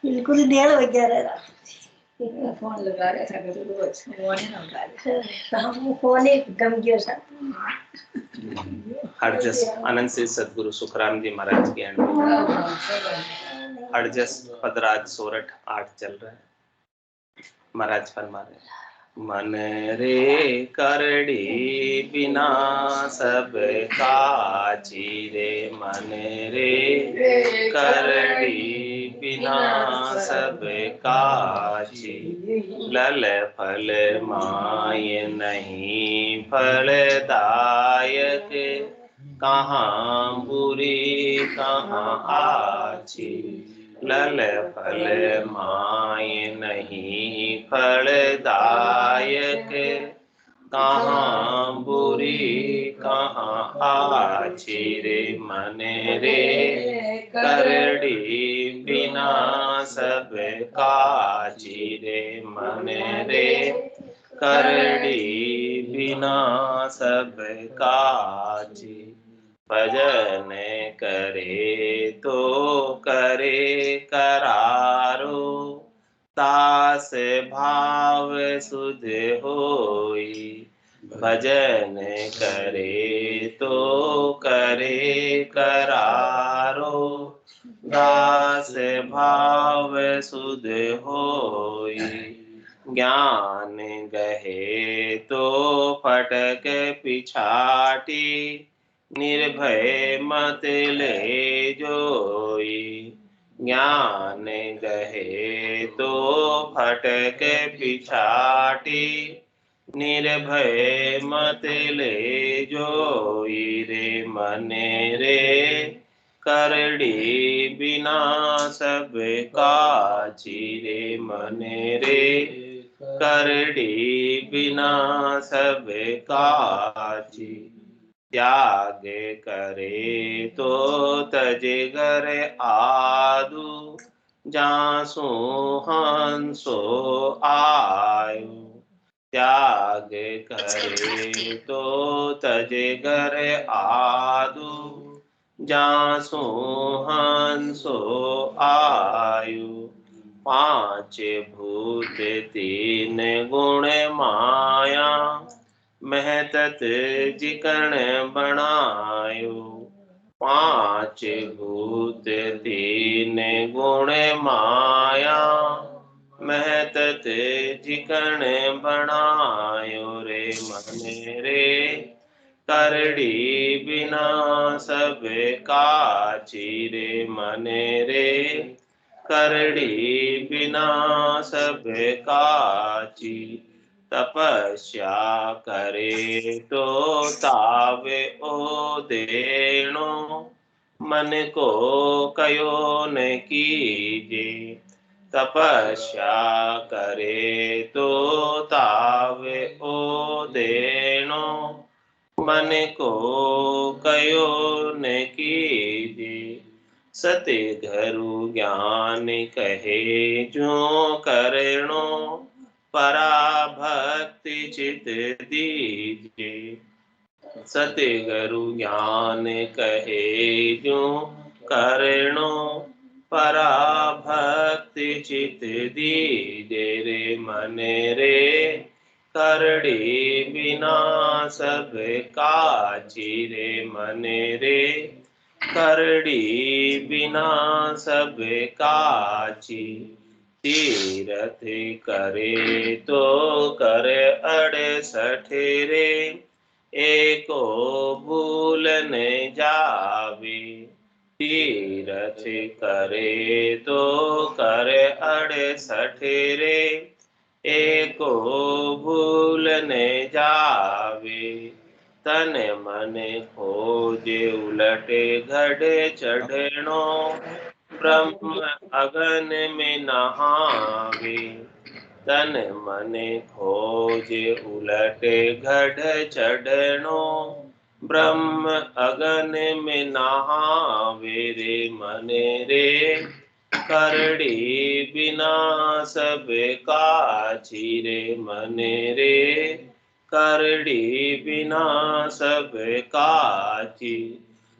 बिल्कुल डेढ़ बज रहा था। फोन लगा रहा था कभी रोज फोन ही ना उठा रहे। हम फोन ही गम गया सर। हरजस आनंद से सदगुरु सुखराम जी महाराज की हरजस पदराज सोरठ 8 चल रहा है। महाराज फरमा रहे मन रे करड़ी बिना सब काची रे, मन रे करड़ी बिना सब काची, लल फल माय नहीं फलदायक, कहाँ बुरी कहाँ आची, लल फल माय नहीं फलदायक, कहाँ बुरी कहाँ आची रे, मन रे करड़ी बिना सब काची रे, मन रे करड़ी बिना सब काची, भजन करे तो करे करारो, दास भाव सुध होई, भजन करे तो करे करारो, दास भाव सुध होई, ज्ञान गहे तो फटक पिछाटी, निर्भय मत ले जोई, ज्ञान गहे तो फटक पिछाटी, निर्भय मत ले जोई रे, मन रे करड़ी बिना सब काची रे, मन रे करड़ी बिना सब काची, त्याग करे तो तजे घर आदू, जासु हंसो आयु, त्याग करे तो तजे घर आदू, जासु हंसो आयु, पांच भूत तीन गुण माया, महतत जिकण बनायो, पांच भूत तीन गुण माया, महतत जिकण बनायो रे, मन रे करड़ी बिना सब काची रे, मन रे करड़ी बिना सब काची, तपस्या करे तो तावे ओ देणो, मन को कयो न कीजे, तपस्या करे तो तावे ओ देणो, मन को कयो न कीजे, सते घरु ज्ञान कहे जो करणो, पराभक्ति चित दीजे, सतगुरु ज्ञान कहे जो करणो, पराभक्ति चित दीजे रे, मन रे करड़ी बिना सब काची रे, मन रे करड़ी बिना सब काची, तीरथ करे तो करे 68 रे, एको भूल न जावे, तीरथ करे तो करे 68 रे, एको भूल न जावे, तन मन खोजे उलटे घड़े चढ़नो, ब्रह्म अगन में नहावे, तन मन खोजे उलटे घड़ चढ़नो, ब्रह्म अगन में नहावे रे, मन रे करड़ी बिना सब काची रे, मन रे करड़ी बिना सब काची,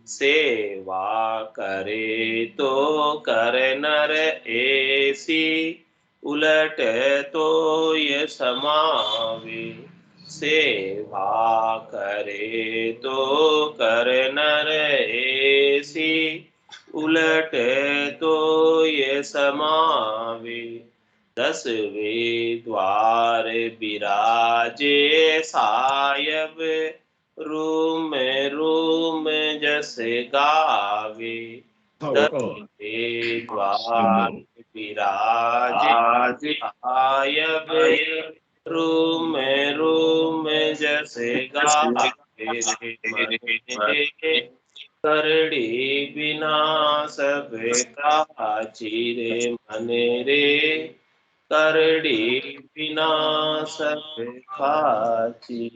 सेवा करे तो कर नर ऐसी, उलट तो ये समावे। सेवा करे तो कर नर ऐसी, उलट तो ये समावे। 10वें द्वार विराजे सायब, रूम रूम जस गावे। 10वें द्वार विराजे सायब, रूम रूम जस गावे। करड़ी बिना सब काची रे मन रे, करड़ी बिना सब काची।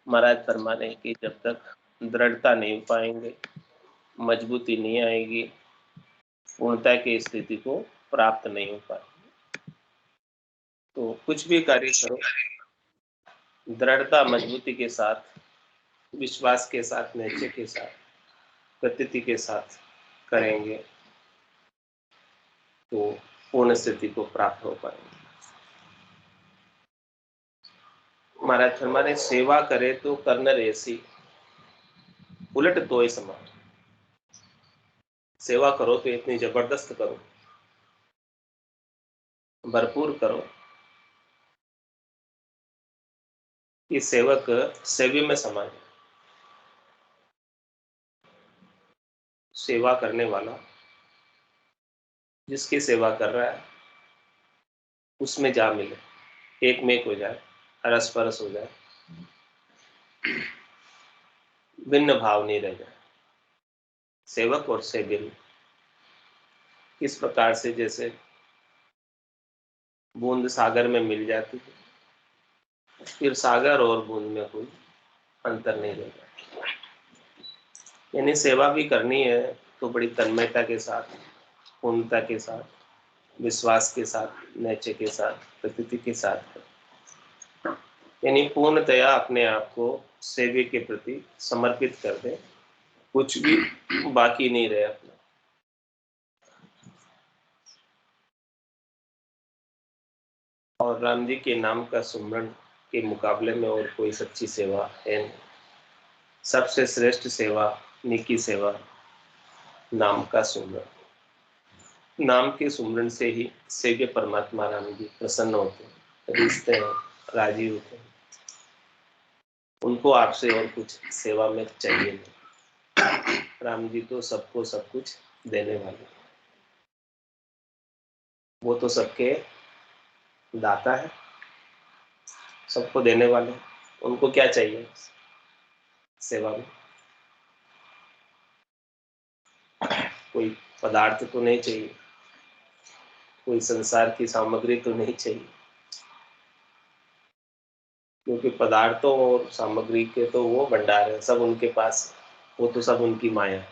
महाराज फरमाने की जब तक दृढ़ता नहीं पाएंगे, मजबूती नहीं आएगी, पूर्णता की स्थिति को प्राप्त नहीं हो पाएगी। तो कुछ भी कार्य करो, दृढ़ता मजबूती के साथ, विश्वास के साथ, निश्चय के साथ, प्रतीति के साथ करेंगे तो पूर्ण स्थिति को प्राप्त हो पाएंगे। महाराज फरमाने सेवा करे तो करनर ऐसी, उलट तो समान। सेवा करो तो इतनी जबरदस्त करो, भरपूर करो कि सेवक सेवी में समा जाए। सेवा करने वाला जिसकी सेवा कर रहा है उसमें जा मिले, एक में एक हो जाए, अरस परस हो जाए, भिन्न भाव नहीं रह जाए। सेवक और सेव्य इस प्रकार से जैसे बूंद सागर में मिल जाती है, फिर सागर और बूंद में कोई अंतर नहीं रह जाता। यानी सेवा भी करनी है तो बड़ी तन्मयता के साथ, पूर्णता के साथ, विश्वास के साथ, नैचे के साथ, प्रतीति के साथ, यानी पूर्णतया अपने आप को सेवे के प्रति समर्पित कर दे, कुछ भी बाकी नहीं रहे अपना। और राम जी के नाम का सुमरण के मुकाबले में और कोई सच्ची सेवा है नहीं। सबसे श्रेष्ठ सेवा, निकी सेवा नाम का सुमरण। नाम के सुमरण से ही सेव्य परमात्मा राम जी प्रसन्न होते हैं, रिश्ते हैं, राजी होते हैं। उनको आपसे और कुछ सेवा में चाहिए नहीं। राम जी तो सबको सब कुछ देने वाले, वो तो सबके दाता है, सबको देने वाले। उनको क्या चाहिए सेवा में? कोई पदार्थ तो नहीं चाहिए, कोई संसार की सामग्री तो नहीं चाहिए, क्योंकि पदार्थों और सामग्री के तो वो भंडार है, सब उनके पास, वो तो सब उनकी माया है।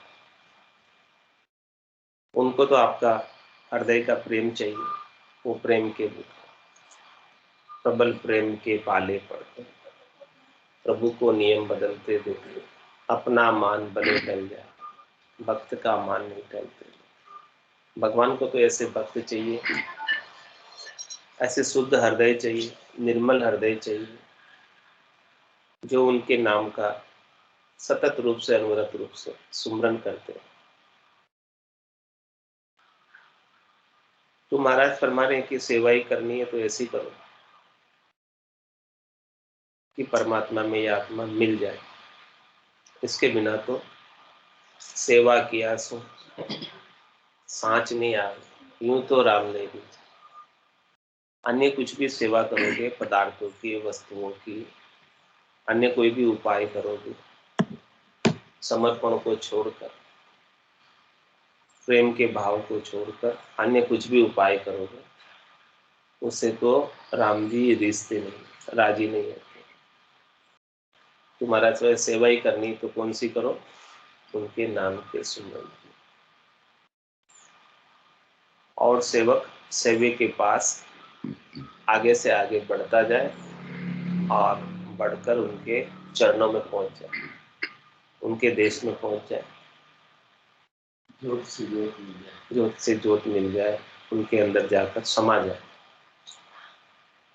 उनको तो आपका हृदय का प्रेम चाहिए। वो प्रेम के प्रबल प्रेम के पाले पड़ते, प्रभु को नियम बदलते देखे, अपना मान बने टल जाए, भक्त का मान नहीं टलते। भगवान को तो ऐसे भक्त चाहिए, ऐसे शुद्ध हृदय चाहिए, निर्मल हृदय चाहिए, जो उनके नाम का सतत रूप से, अनवरत रूप से सुमरन करते हैं। तो महाराज फरमा रहे हैं कि सेवा ही करनी है तो ऐसी करो कि परमात्मा में यह आत्मा मिल जाए। इसके बिना तो सेवा किया सो सांच नहीं आ, यूं तो राम नहीं दी। अन्य कुछ भी सेवा करोगे, पदार्थों की, वस्तुओं की, अन्य कोई भी उपाय करोगे, समर्पण को छोड़कर, प्रेम के भाव को छोड़कर अन्य कुछ भी उपाय करोगे, उससे तो राम जी रिश्ते नहीं, राजी नहीं होते। तुम्हारा जो सेवा ही करनी तो कौन सी करो? उनके नाम के सुमरन। और सेवक सेवे के पास आगे से आगे बढ़ता जाए और बढ़कर उनके चरणों में पहुंच जाए, उनके देश में पहुंच जाए, ज्योत से ज्योत मिल जाए, ज्योत से ज्योत मिल जाए, उनके अंदर जाकर समा जाए।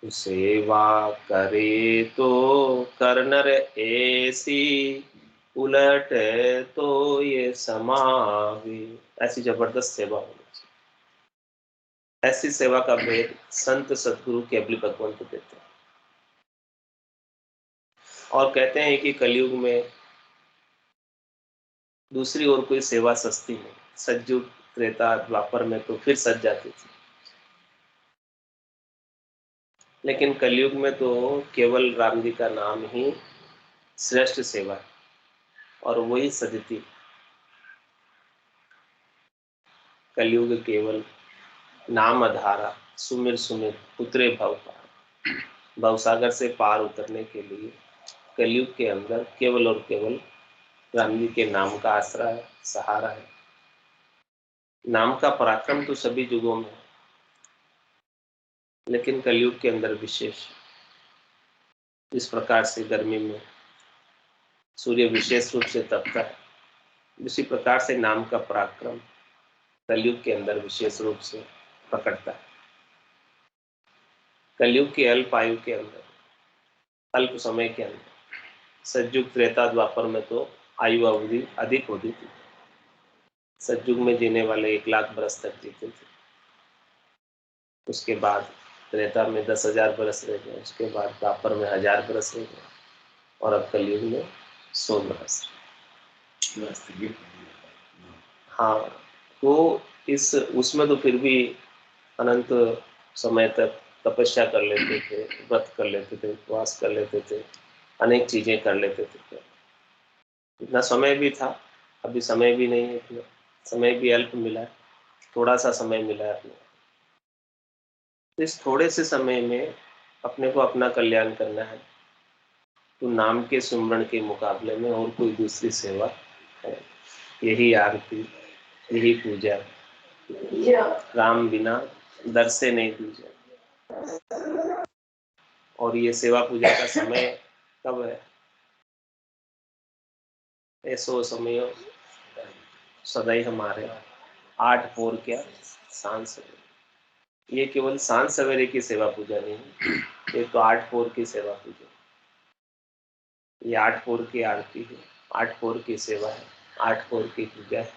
सेवा करे तो कर नर ऐसी, उलट तो ये समावे। ऐसी जबरदस्त सेवा होनी चाहिए। ऐसी सेवा का भेद संत सदगुरु केवली भगवान को देते हैं। और कहते हैं कि कलयुग में दूसरी और कोई सेवा सस्ती नहीं। सतयुग त्रेता द्वापर में तो फिर सज जाती थी, लेकिन कलयुग में तो केवल राम जी का नाम ही श्रेष्ठ सेवा है, और वही सजती। कलयुग केवल नाम आधारा, सुमिर सुमिर उतरे भव पार। भवसागर से पार उतरने के लिए कलयुग के अंदर केवल और केवल राम जी के नाम का आसरा है, सहारा है। नाम का पराक्रम तो सभी युगों में है, लेकिन कलयुग के अंदर विशेष। इस प्रकार से गर्मी में सूर्य विशेष रूप से तपता है, उसी प्रकार से नाम का पराक्रम कलयुग के अंदर विशेष रूप से पकड़ता है। कलयुग के अल्प आयु के अंदर, अल्प समय के अंदर, सतयुग त्रेता द्वापर में तो आयु अवधि अधिक होती थी। सतयुग में जीने वाले 1 लाख बरस तक जीते थे, उसके बाद त्रेता में 10,000 बरस रह गए, उसके बाद द्वापर में 1000 बरस रह गए, और अब कलयुग में 100 बरस। हाँ, तो इस उसमें तो फिर भी अनंत समय तक तपस्या कर लेते थे, व्रत कर लेते थे, उपवास कर लेते थे, अनेक चीजें कर लेते थे। इतना समय भी था, अभी समय भी नहीं है, इतना समय भी अल्प मिला है, थोड़ा सा समय मिला है अपने। इस थोड़े से समय में अपने को अपना कल्याण करना है, तो नाम के सुमरण के मुकाबले में और कोई दूसरी सेवा है? यही आरती, यही पूजा। राम बिना दर से नहीं पूजा। और ये सेवा पूजा का समय कब है? ऐसो समय सदैव हमारे 8 पोर क्या सांझ सवेरे। ये केवल सांझ सवेरे की सेवा पूजा नहीं है, ये तो 8 पोर की सेवा पूजा। ये 8 पोर की आरती है, 8 पोर की सेवा है, 8 पोर की पूजा है।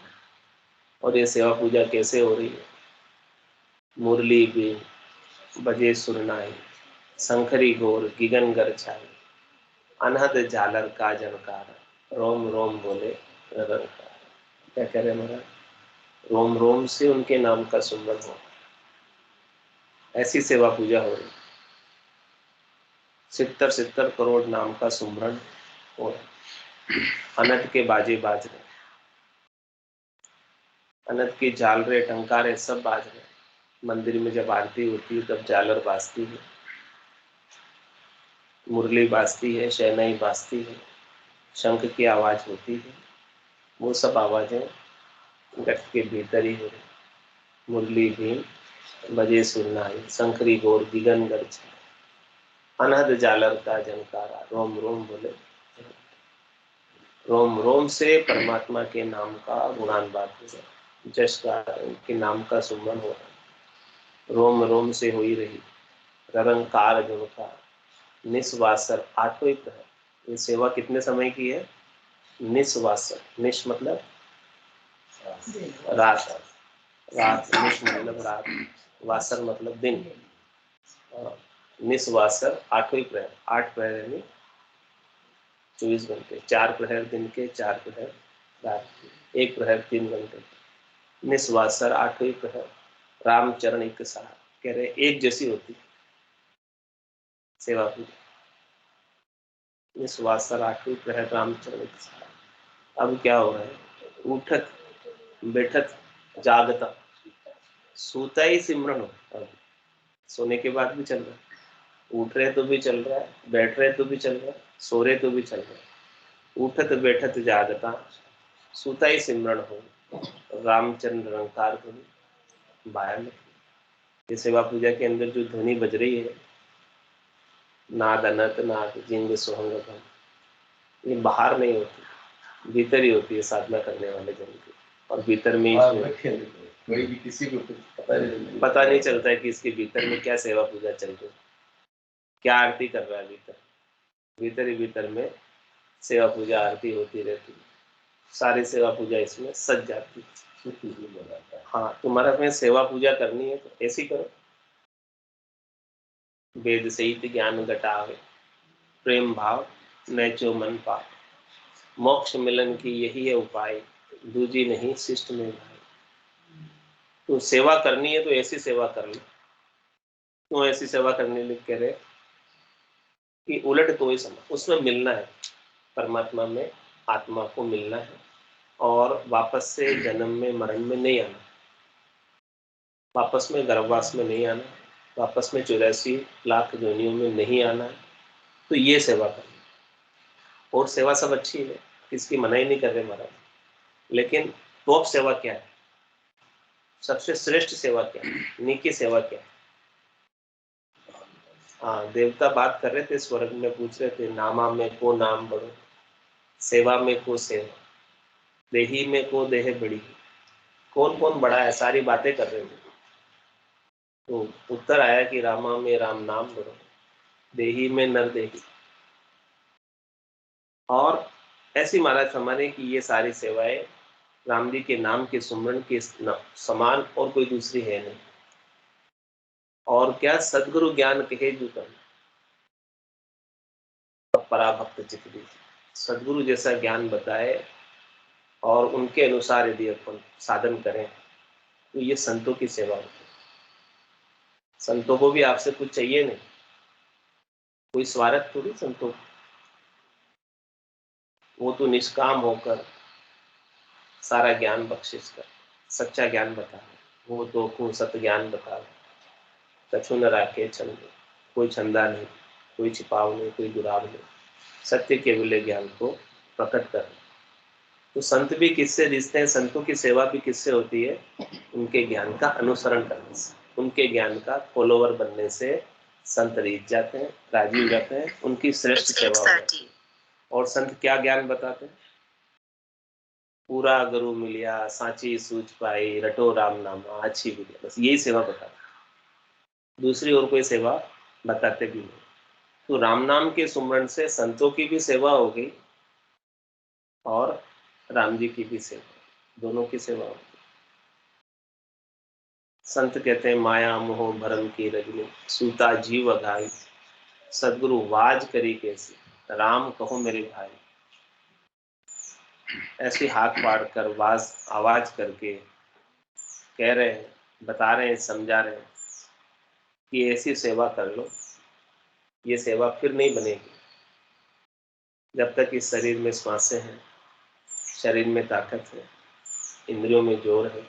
और ये सेवा पूजा कैसे हो रही है? मुरली भी बजे सुरनाई, शंखरी घोर गिगन गर छाई, अनहद झालर का जनकार, रोम रोम बोले रंकार। क्या कह रहे महाराज? रोम रोम से उनके नाम का सुमरन हो, ऐसी सेवा पूजा हो रही। 70 करोड़ नाम का सुमरन हो रहा, अनंत के बाजे बाज रहे, अनंत की झालरे टंकारे सब बाज रहे। मंदिर में जब आरती होती है तब झालर बाजती है, मुरली बाजती है, शहनाई बाजती है, शंख की आवाज होती है। वो सब आवाजें गट के भीतर ही हो रही। मुरली भी बजे सुरनाई, शंखरी गोर दिगन गर्ज, अनहद झालर का झनकारा, रोम रोम बोले। रोम रोम से परमात्मा के नाम का गुणान बात हो रहा, जश का के नाम का सुमन हो रहा। रोम रोम से हो ही रही ररंकार झुनकार, निस्वासर 8वें प्रहर। ये सेवा कितने समय की है? निस्वासर, निश मतलब रात, रात निश मतलब रात, वासर मतलब दिन। निस्वासर 8वें प्रहर, 8 प्रहर यानी 24 घंटे, 4 प्रहर दिन के, 4 प्रहर रात के, 1 प्रहर 3 घंटे। निस्वासर 8वें प्रहर, रामचरण एक सहार। कह रहे एक जैसी होती सेवा पूजा। निस्वासर 8वें प्रहर, रामचरण एक सहार। अब क्या हो रहा है? उठत बैठत जागता, सोता ही सिमरन हो। अब सोने के बाद भी चल रहा है, उठ रहे तो भी चल रहा है, बैठ रहे तो भी चल रहा है, सो रहे तो भी चल रहा है। उठत बैठत जागता, सोता ही सिमरन हो, रामचंद्र रंकार ध्वनि बाहर में। ये सेवा पूजा के अंदर जो ध्वनि बज रही है, नाद अनत नाद जिंग सुहंग भम, ये बाहर नहीं होती, भीतर ही होती है साधना करने वाले जन की, और भीतर में हाँ, ही बैठे रहते हैं। कोई भी किसी को कुछ पता नहीं चलता है कि इसके भीतर में क्या सेवा पूजा चल रही है, क्या आरती कर रहा है। भीतर भीतर ही भीतर में सेवा पूजा आरती होती रहती है, सारी सेवा पूजा इसमें सज जाती है। हाँ, तुम्हारा में सेवा पूजा करनी है तो ऐसी करो, वेद सहित ज्ञान घटावे, प्रेम भाव नैचो मन पावे, मोक्ष मिलन की यही है उपाय, दूजी नहीं शिष्ट में भाई। तो सेवा करनी है तो ऐसी सेवा कर लो। क्यों ऐसी सेवा करने लिख कह रहे कि उलट तो ही समय उसमें मिलना है, परमात्मा में आत्मा को मिलना है, और वापस से जन्म में मरण में नहीं आना, वापस में गर्भवास में नहीं आना, वापस में 84 लाख योनियों में नहीं आना है। तो ये सेवा करनी। और सेवा सब अच्छी है, किसकी मना ही नहीं कर रहे महाराज, लेकिन टॉप सेवा क्या है, सबसे श्रेष्ठ सेवा क्या है, नीकी सेवा क्या है। हाँ, देवता बात कर रहे थे, स्वर्ग में पूछ रहे थे, नामा में को नाम बड़ो, सेवा में को सेवा, देही में को देह बड़ी, कौन कौन बड़ा है, सारी बातें कर रहे थे। तो उत्तर आया कि रामा में राम नाम बड़ो, देही में नर देही। और ऐसी महाराज हमारे कि ये सारी सेवाएं राम जी के नाम के सुमरण के समान और कोई दूसरी है नहीं। और क्या सदगुरु ज्ञान कहे जो करना, पराभक्त चित दीजिए, सदगुरु जैसा ज्ञान बताए और उनके अनुसार यदि अपन साधन करें तो ये संतों की सेवा होती है। संतों को भी आपसे कुछ चाहिए नहीं, कोई स्वार्थ थोड़ी संतों को, वो तो निष्काम होकर सारा ज्ञान बख्शिश कर सच्चा ज्ञान बता रहे, वो तो को सत्य ज्ञान बता रहे, कछु न राखे छंद, कोई छंदा नहीं, कोई छिपाव नहीं, कोई दुराव नहीं, सत्य केवल ज्ञान को प्रकट कर। तो संत भी किससे रिश्ते हैं, संतों की सेवा भी किससे होती है, उनके ज्ञान का अनुसरण करने से, उनके ज्ञान का फॉलोवर बनने से संत रीझ जाते हैं, राजी हो जाते हैं, उनकी श्रेष्ठ सेवा हो जाती है। और संत क्या ज्ञान बताते हैं, पूरा गुरु मिलिया सांची सूझ पाई, रटो राम नामा अच्छी मिलिया, बस यही सेवा बताते, दूसरी और कोई सेवा बताते भी नहीं। तो राम नाम के सुमरण से संतों की भी सेवा हो गई और राम जी की भी सेवा, दोनों की सेवा हो गई। संत कहते हैं माया मोह भरम की रजनी, सूता जीव अघाई, सदगुरु वाज करी कैसी, राम कहो मेरे भाई। ऐसी हाथ पाड़ कर आवाज करके कह रहे हैं, बता रहे हैं, समझा रहे हैं कि ऐसी सेवा कर लो, ये सेवा फिर नहीं बनेगी जब तक इस शरीर में श्वासें हैं, शरीर में ताकत है, इंद्रियों में जोर है,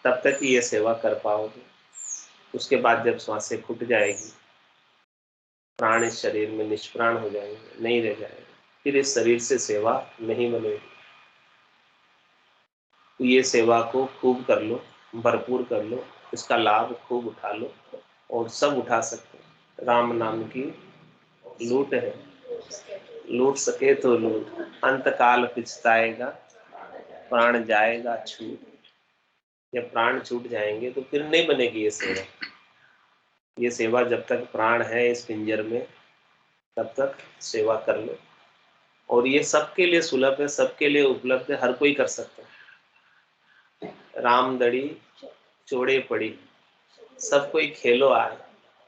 तब तक ही ये सेवा कर पाओगे। उसके बाद जब श्वासें फूट जाएगी, प्राण इस शरीर में निष्प्राण हो जाएंगे, नहीं रह जाएंगे, फिर इस शरीर से सेवा नहीं बनेगी। तो ये सेवा को खूब कर लो, भरपूर कर लो, इसका लाभ खूब उठा लो, और सब उठा सकते हैं। राम नाम की लूट है, लूट सके तो लूट, अंत काल पिछताएगा, प्राण जाएगा छूट। जब प्राण छूट जाएंगे तो फिर नहीं बनेगी ये सेवा। ये सेवा जब तक प्राण है इस पिंजर में, तब तक सेवा कर लो। और ये सबके लिए सुलभ है, सबके लिए उपलब्ध है, हर कोई कर सकता है। रामदड़ी चोड़े पड़ी, सब कोई खेलो आए,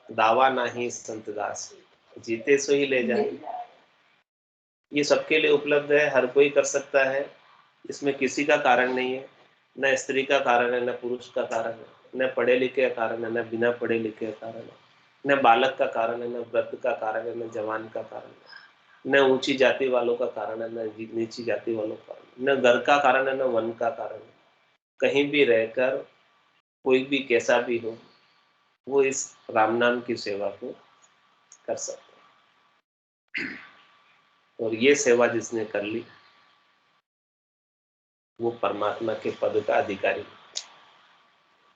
दावा नाही संत दास, जीते सो ही ले जाए। ये सबके लिए उपलब्ध है, हर कोई कर सकता है, इसमें किसी का कारण नहीं है, न स्त्री का कारण है, न पुरुष का कारण है, न पढ़े लिखे का कारण है, न बिना पढ़े लिखे का कारण है, न बालक का कारण है, न वृद्ध का कारण है, न जवान का कारण है, न ऊंची जाति वालों का कारण है, न नीची जाति वालों का कारण, न घर का कारण है, न वन का कारण है। कहीं भी रहकर कोई भी कैसा भी हो, वो इस राम नाम की सेवा को कर सकते हैं। और ये सेवा जिसने कर ली वो परमात्मा के पद का अधिकारी,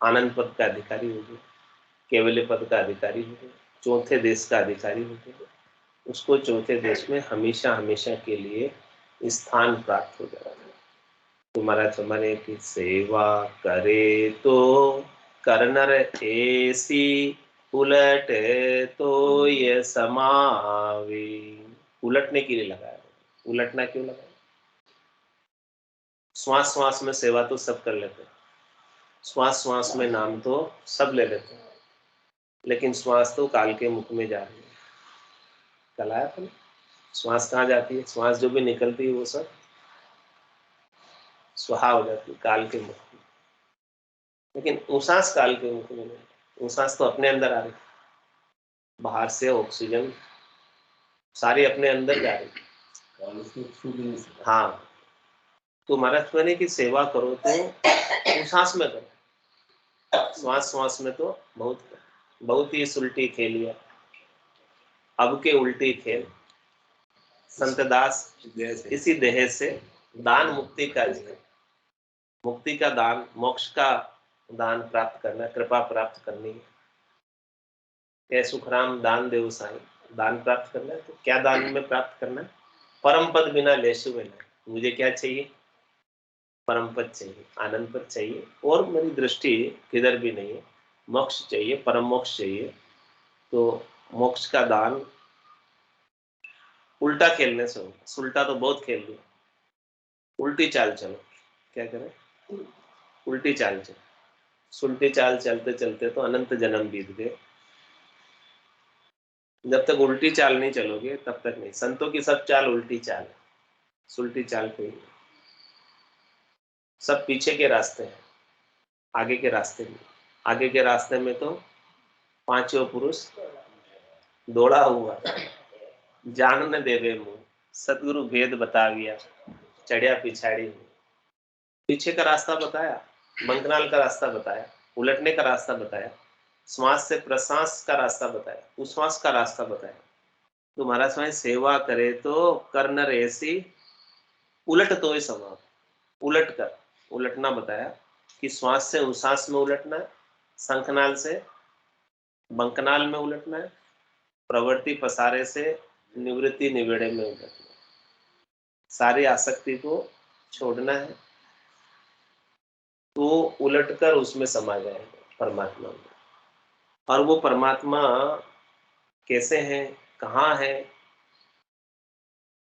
आनंद पद का अधिकारी हो गया, केवल्य पद का अधिकारी हो गया, चौथे देश का अधिकारी हो गया। उसको चौथे देश में हमेशा हमेशा के लिए स्थान प्राप्त हो जाता है। तो महाराज हमारे की सेवा करे तो करनर ऐसी उलट तो ये समावे। उलटने के लिए लगाया, उलटना क्यों लगाया? श्वास श्वास में सेवा तो सब कर लेते हैं, श्वास श्वास में नाम तो सब ले लेते हैं, लेकिन श्वास तो काल के मुख में जा रही है। कल आया था ना, श्वास कहाँ जाती है? श्वास जो भी निकलती है वो सब स्वाहा हो जाती है काल के मुख में। लेकिन उसास काल के मुख में नहीं, उसास तो अपने अंदर आ रही, बाहर से ऑक्सीजन सारी अपने अंदर जा रही। काल उसको छू भी नहीं सकता। हाँ, तो महाराज कहने की सेवा करो तो उसास में करो, श्वास श्वास में तो बहुत ही उल्टी खेल है अब के उल्टी खेल। संत दास इसी देह से दान मुक्ति का जीवन, मुक्ति का दान, मोक्ष का दान प्राप्त करना, कृपा प्राप्त करनी है। क्या सुखराम दान देव साईं, दान प्राप्त करना है तो क्या दान में प्राप्त करना है? परम पद बिना लेशु में नहीं। मुझे क्या चाहिए? परम पद चाहिए, आनंद पद चाहिए, और मेरी दृष्टि किधर भी नहीं है। मोक्ष चाहिए, परम मोक्ष चाहिए। तो मोक्ष का दान उल्टा खेलने से होगा। सुलटा तो बहुत खेल लिया, उल्टी चाल चलो। क्या करें? उल्टी चाल चलो। सुलटी चाल चलते चलते तो अनंत जन्म बीत गए। जब तक उल्टी चाल नहीं चलोगे तब तक नहीं। संतों की सब चाल उल्टी चाल है, सुलटी चाल कोई नहीं। सब पीछे के रास्ते हैं, आगे के रास्ते नहीं। आगे के रास्ते में तो पांचों पुरुष दौड़ा हुआ, जान न देवे मुंह, सतगुरु भेद बताविया, चढ़िया पिछाड़ी हूँ। पीछे का रास्ता बताया, बंकनाल का रास्ता बताया, उलटने का रास्ता बताया, श्वास से प्रश्वास का रास्ता बताया, उश्वास का रास्ता बताया। तो महाराज स्वामी सेवा करे तो करनर ऐसी उलट तो ही समाव, उलट कर, उलटना बताया कि श्वास से उश्वास में उलटना है, शंखनाल से बंकनाल में उलटना है, प्रवृत्ति पसारे से निवृत्ति निवेड़े में उलटना है। सारी आसक्ति को छोड़ना है, तो उलटकर उसमें समा जाएगा परमात्मा में। और वो परमात्मा कैसे हैं, कहाँ है,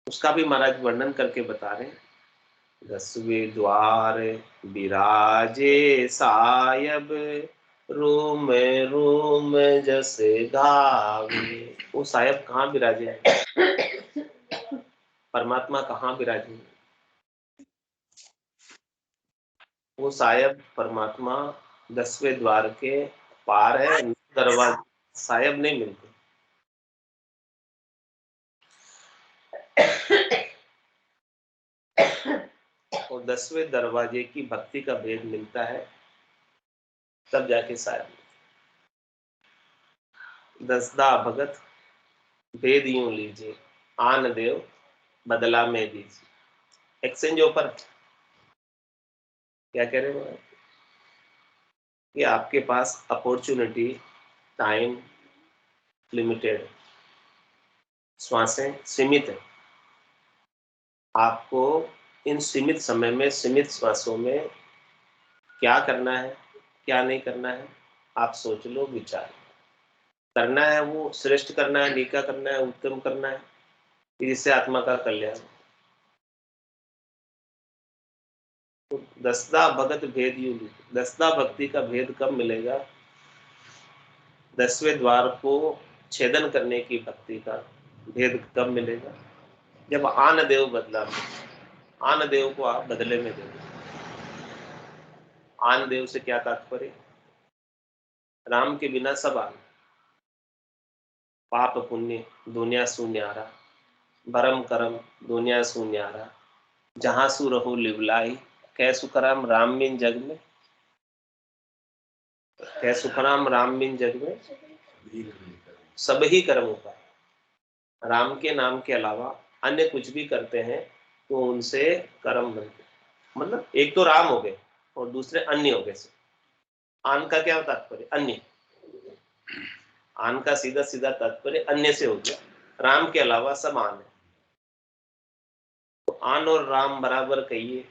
उसका भी महाराज वर्णन करके बता रहे हैं। 10वें द्वार विराजे सायब, रूम रूम जैसे गावे। वो सायब कहाँ विराजे हैं? परमात्मा कहाँ विराजे हैं? वो सायब परमात्मा 10वें द्वार के पार है। दरवाजे सायब नहीं मिलते। और 10वें दरवाजे की भक्ति का भेद मिलता है, तब जाके सायब। दसदा भगत भेद यूं लीजिए, आन देव बदला में दीजिए। Exchange offer. क्या कह रहे हो कि आपके पास अपॉर्चुनिटी, टाइम लिमिटेड, श्वासें सीमित है। आपको इन सीमित समय में, सीमित श्वासों में क्या करना है, क्या नहीं करना है, आप सोच लो, विचार करना है। वो श्रेष्ठ करना है, नीका करना है, उत्तम करना है, जिससे आत्मा का कल्याण। तो दसदा भगत भेद यूं लीजिए। दसदा भक्ति का भेद कब मिलेगा? 10वें द्वार को छेदन करने की भक्ति का भेद कब मिलेगा? जब आन देव बदला में, आन देव को आप बदले में देंगे। आन देव से क्या तात्पर्य? राम के बिना सब आन, पाप पुण्य दुनिया शून्यारा, भरम करम दुनिया शून्यारा, जहां सु रहो लिवलाई, कै सुखराम राम बिन जग में, कै सुखराम राम बिन जग में सब ही कर्म उपाय। राम के नाम के अलावा अन्य कुछ भी करते हैं तो उनसे कर्म बनते। मतलब एक तो राम हो गए और दूसरे अन्य हो गए। आन का क्या तात्पर्य? अन्य। आन का सीधा सीधा तात्पर्य अन्य से हो गया। राम के अलावा सब आन है। तो आन और राम बराबर कहिए,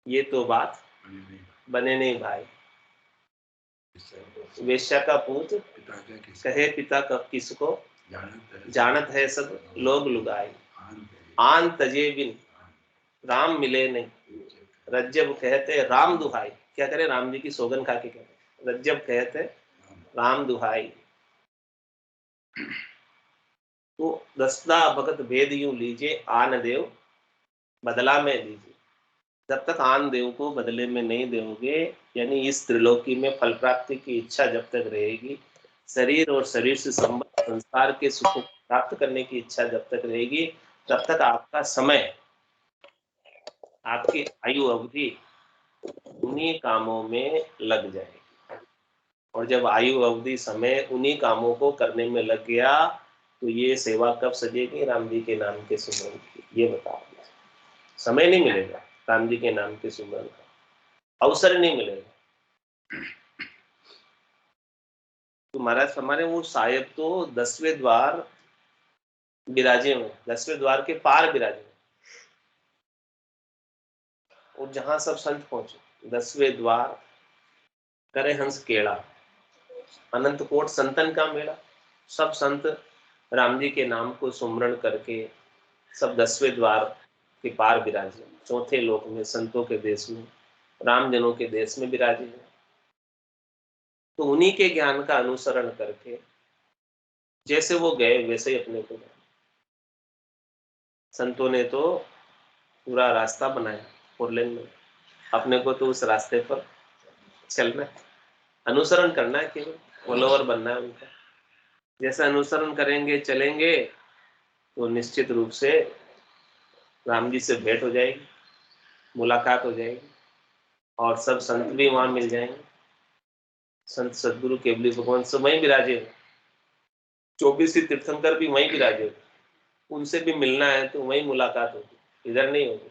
ये तो बात बने नहीं भाई। वेश्या का पूत कहे पिता का किसको, जानत है सब लोग लुगाई। आन तजे बिन राम मिले नहीं, रज्जब कहते राम दुहाई। क्या करे, राम जी की सौगन खा के कहते, रज्जब कहते राम दुहाई। तो दसदा भगत भेद यूं लीजिए, आन देव बदला में दीजिए। जब तक आन देव को बदले में नहीं दोगे, यानी इस त्रिलोकी में फल प्राप्ति की इच्छा जब तक रहेगी, शरीर और शरीर से संबद्ध संसार के सुख को प्राप्त करने की इच्छा जब तक रहेगी, तब तक आपका समय, आपकी आयु अवधि उन्हीं कामों में लग जाएगी। और जब आयु अवधि समय उन्हीं कामों को करने में लग गया, तो ये सेवा कब सजेगी राम जी के नाम के सुमरन की, ये बताओ। समय नहीं मिलेगा राम जी के नाम के सुमरन का, अवसर नहीं मिलेगा। तो महाराज हमारे वो साहेब तो 10वें द्वार विराजे हुए, 10वें द्वार के पार विराजे, और जहां सब संत पहुंचे, 10वें द्वार करे हंस केड़ा, अनंत कोट संतन का मेला। सब संत राम जी के नाम को सुमरण करके सब 10वें द्वार के पार विराजे, चौथे लोक में, संतों के देश में, राम जनों के देश में विराजे हैं। तो उन्हीं के ज्ञान का अनुसरण करके जैसे वो गए वैसे ही अपने को गए। संतों ने तो पूरा रास्ता बनाया 4 लेन में, अपने को तो उस रास्ते पर चलना है, अनुसरण करना है, केवल फॉलोअर बनना है उनका। जैसे अनुसरण करेंगे चलेंगे तो निश्चित रूप से राम जी से भेंट हो जाएगी, मुलाकात हो जाएगी, और सब संत भी वहां मिल जाएंगे। संत सदगुरु केवली भगवान सब वहीं विराजे हो, 24 ही तीर्थंकर भी वहीं विराजे हो, उनसे भी मिलना है तो वहीं मुलाकात होगी, इधर नहीं होगी,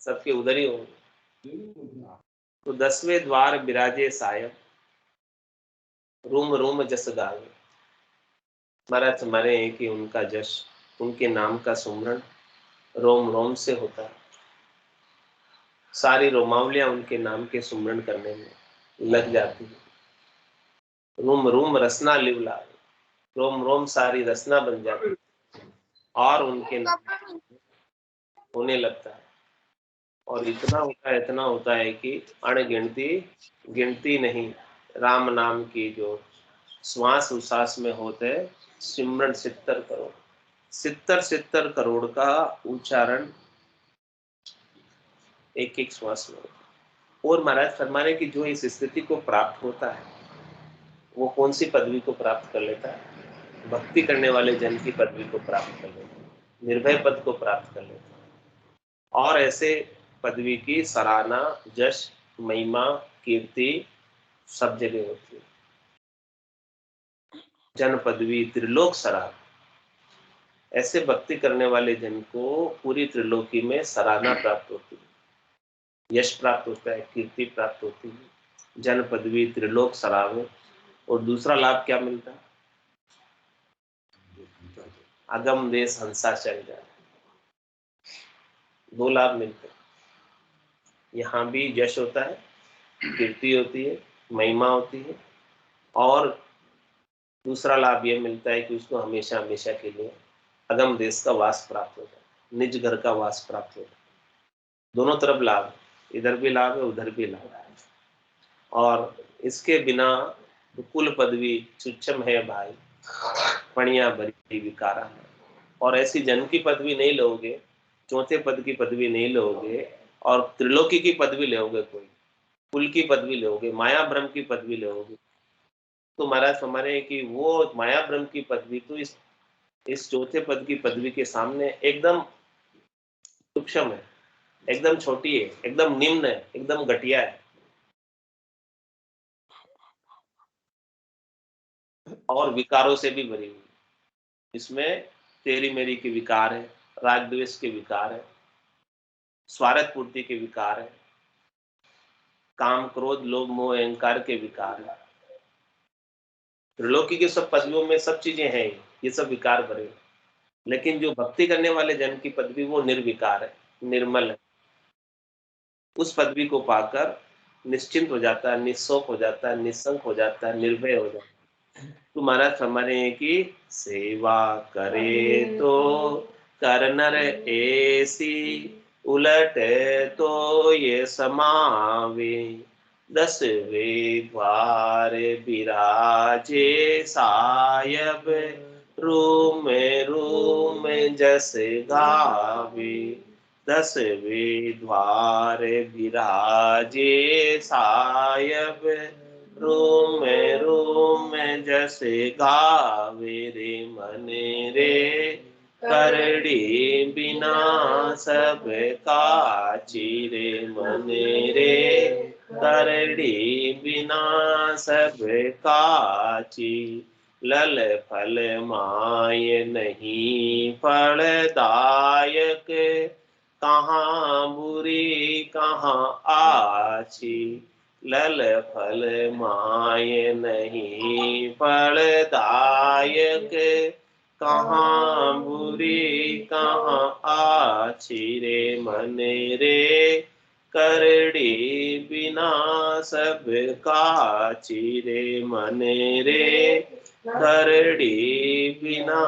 सबके उधर ही होंगे। तो 10वें द्वार विराजे सायब, रूम रूम जस गावे। महाराज हमारे हैं कि उनका जश, उनके नाम का सुमरण रोम रोम से होता है। सारी रोमावलियां उनके नाम के सुमरण करने में लग जाती है। रूम रूम रसना लिवला, रोम रोम सारी रसना बन जाती है और उनके नाम होने लगता है। और इतना होता है कि अणगिनती गिनती नहीं, राम नाम की जो श्वास उसास में होते सिमरन 70 करोड़, 70 करोड़ का उच्चारण एक एक श्वास में होता है। और महाराज फरमाने की जो इस स्थिति को प्राप्त होता है, वो कौन सी पदवी को प्राप्त कर लेता है? भक्ति करने वाले जन की पदवी को प्राप्त कर लेता है, निर्भय पद को प्राप्त कर लेता है। और ऐसे पदवी की सराहना, जश, महिमा, कीर्ति सब जगह होती है। जन पदवी त्रिलोक सराहना, ऐसे भक्ति करने वाले जन को पूरी त्रिलोकी में सराहना प्राप्त होती है, यश प्राप्त होता है, कीर्ति प्राप्त होती है, जन पदवी त्रिलोक सराहना। और दूसरा लाभ क्या मिलता है? अगम देश हंसा चल जाए, 2 लाभ मिलते हैं। यहाँ भी यश होता है, कीर्ति होती है, महिमा होती है, और दूसरा लाभ ये मिलता है कि उसको हमेशा हमेशा के लिए अगम देश का वास प्राप्त होता है, निज घर का वास प्राप्त होता है। दोनों तरफ लाभ, इधर भी लाभ है, उधर भी लाभ है। और इसके बिना कुल पदवी तुच्छम है भाई, पणिया भरी विकारा है। और ऐसी जन की पदवी नहीं लोगे, चौथे पद की पदवी नहीं लोगे, और त्रिलोकी की पदवी लोगे, कोई कुल की पदवी लोगे, माया ब्रह्म की पदवी लोगे, तो महाराज हमारे कि वो माया ब्रह्म की पदवी तो इस चौथे पद की पदवी के सामने एकदम सूक्ष्म है, एकदम छोटी है, एकदम निम्न है, एकदम घटिया है। और विकारों से भी भरी हुई, इसमें तेरी मेरी के विकार है, राग द्वेष के विकार है, स्वार्थ पूर्ति के विकार है, काम क्रोध लोभ मोह अहंकार के विकार है। त्रिलोकी के सब पदवियों में सब चीजें हैं, ये सब विकार भरे। लेकिन जो भक्ति करने वाले जन की पदवी वो निर्विकार है, निर्मल है। उस पदवी को पाकर निश्चिंत हो जाता है, निस्शोक हो जाता है, निस्संक हो जाता है, निर्भय हो जाता है। तो महाराज फरमाने की सेवा करे तो कर नर ऐसी, उलट तो ये समावे। 10वें द्वार विराजे सायब, रूम रूम जस गावे। 10वें द्वार विराजे सायब, रूम रूम जस गावे रे मन रे। करड़ी बिना सब काची रे मन रे। करड़ी बिना सब काची। लल फल माय नहीं फलदायक, कहाँ बुरी कहाँ आछी। लल फल माय नहीं फलदायक, कहाँ बुरी कहाँ आछी रे मन रे। करड़ी बिना सब काची रे मन रे। करड़ी बिना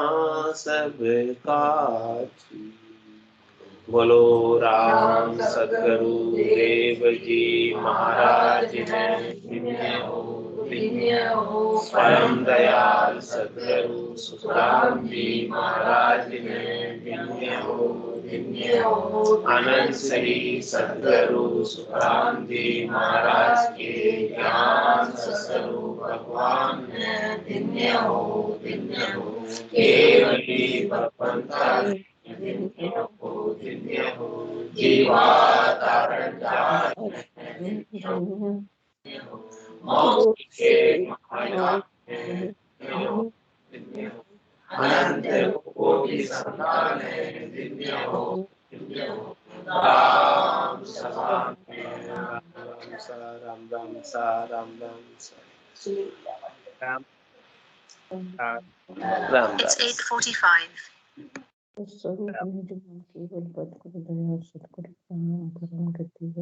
सब काची। बोलो राम सद्गुरु देव जी महाराज है। परम दयाल सद्गुरु सुखराम जी महाराज ने। आनंद श्री सद्गुरु सुखराम जी महाराज के ज्ञान सद्गुरु भगवान ने। धन्य हो केवली भगवंता, जीवा तारण मौत के माया अनंत कोटि संतान है। धन्य हो राम सभा राम सा राम राम सा राम राम सा राम राम। It's 8:45. स्वरूप में जो केवल पद को दया और सत्कर्म करती है।